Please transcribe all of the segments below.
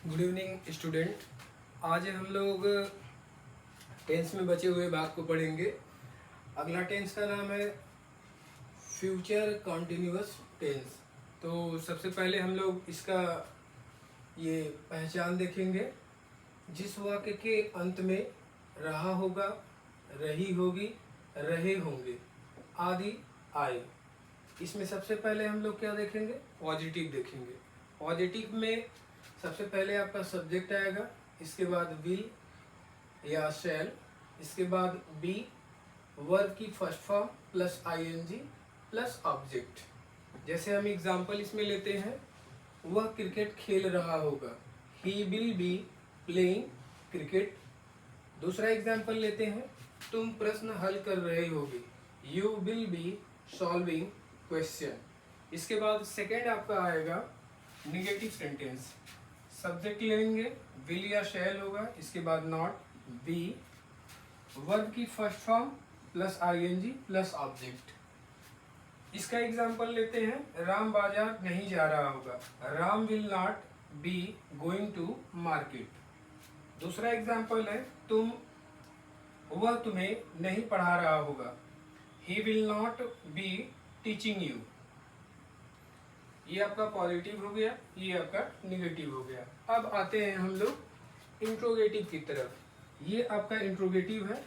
Good evening student. आज हम लोग टेंस में बचे हुए भाग को पढ़ेंगे। अगला टेंस का नाम है फ्यूचर कॉन्टिन्यूअस टेंस। तो सबसे पहले हम लोग इसका ये पहचान देखेंगे। जिस वाक्य के अंत में रहा होगा, रही होगी, रहे होंगे आदि आए, इसमें सबसे पहले हम लोग क्या देखेंगे? पॉजिटिव देखेंगे। पॉजिटिव में सबसे पहले आपका सब्जेक्ट आएगा, इसके बाद विल या शैल, इसके बाद बी, वर्ब की first form plus ING plus object. जैसे हम एग्जांपल इसमें लेते हैं, वह क्रिकेट खेल रहा होगा, he will be playing cricket. दूसरा एग्जांपल लेते हैं, तुम प्रश्न हल कर रहे होगे, you will be solving question. इसके बाद सेकेंड आपका आएगा निगेटिव सेंटेंस। सब्जेक्ट लेंगे, विल या शैल होगा, इसके बाद नॉट, बी, वर्ब की first form plus ING plus object. इसका एग्जांपल लेते हैं, राम बाजार नहीं जा रहा होगा, Ram will not be going to market. दूसरा एग्जांपल है, वह तुम्हें नहीं पढ़ा रहा होगा, he will not be teaching you. ये आपका पॉजिटिव हो गया, ये आपका निगेटिव हो गया। अब आते हैं हम लोग इंट्रोगेटिव की तरफ। ये आपका इंट्रोगेटिव है।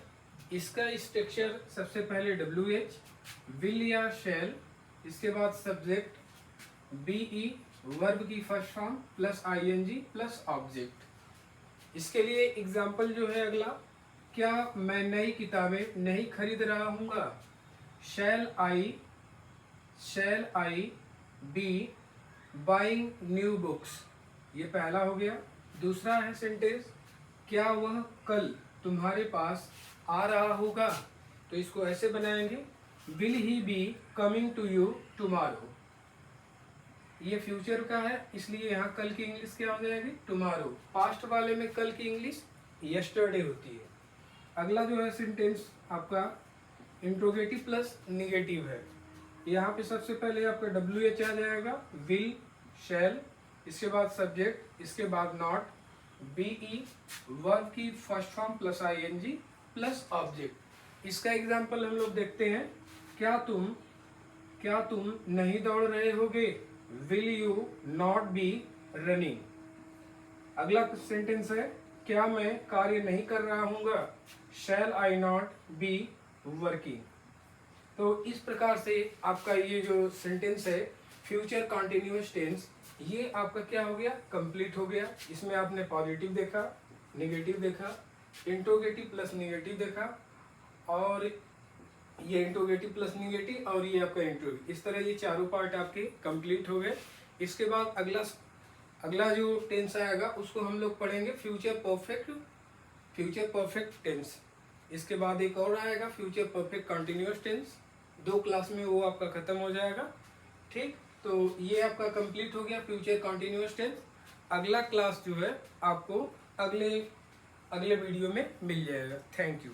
इसका स्ट्रक्चर सबसे पहले WH, विल या शैल, इसके बाद सब्जेक्ट BE, वर्ब की first form plus ING plus object. इसके लिए एग्जाम्पल जो है अगला, क्या मैं नई किताबें नहीं खरीद रहा हूँगा, शैल आई बी बाइंग न्यू बुक्स। ये पहला हो गया। दूसरा है सेंटेंस, क्या वह कल तुम्हारे पास आ रहा होगा, तो इसको ऐसे बनाएंगे, will he be coming to you tomorrow. ये फ्यूचर का है, इसलिए यहाँ कल की इंग्लिश क्या हो जाएगी? टुमारो। पास्ट वाले में कल की इंग्लिश यस्टरडे होती है। अगला जो है सेंटेंस आपका इंट्रोगेटिव प्लस निगेटिव है। यहाँ पे सबसे पहले आपका WH आ जाएगा, विल शैल, इसके बाद सब्जेक्ट, इसके बाद नॉट, BE, वर्ब की first form plus ING plus object. इसका एग्जांपल हम लोग देखते हैं, क्या तुम नहीं दौड़ रहे होगे, will you not be running. अगला सेंटेंस है, क्या मैं कार्य नहीं कर रहा हूँगा, शैल आई नॉट बी वर्किंग। तो इस प्रकार से आपका ये जो सेंटेंस है फ्यूचर कॉन्टिन्यूअस टेंस, ये आपका क्या हो गया? कंप्लीट हो गया। इसमें आपने पॉजिटिव देखा, निगेटिव देखा, इंट्रोगेटिव प्लस निगेटिव देखा, और ये इंट्रोगेटिव प्लस निगेटिव, और ये आपका इंट्रोगेटिव। इस तरह ये चारों पार्ट आपके कंप्लीट हो गए। इसके बाद अगला जो टेंस आएगा उसको हम लोग पढ़ेंगे फ्यूचर परफेक्ट टेंस। इसके बाद एक और आएगा future perfect continuous tense. 2 class में वो आपका खत्म हो जाएगा। ठीक, तो ये आपका कंप्लीट हो गया फ्यूचर कंटिन्यूअस टेंस। अगला क्लास जो है आपको अगले वीडियो में मिल जाएगा। Thank you.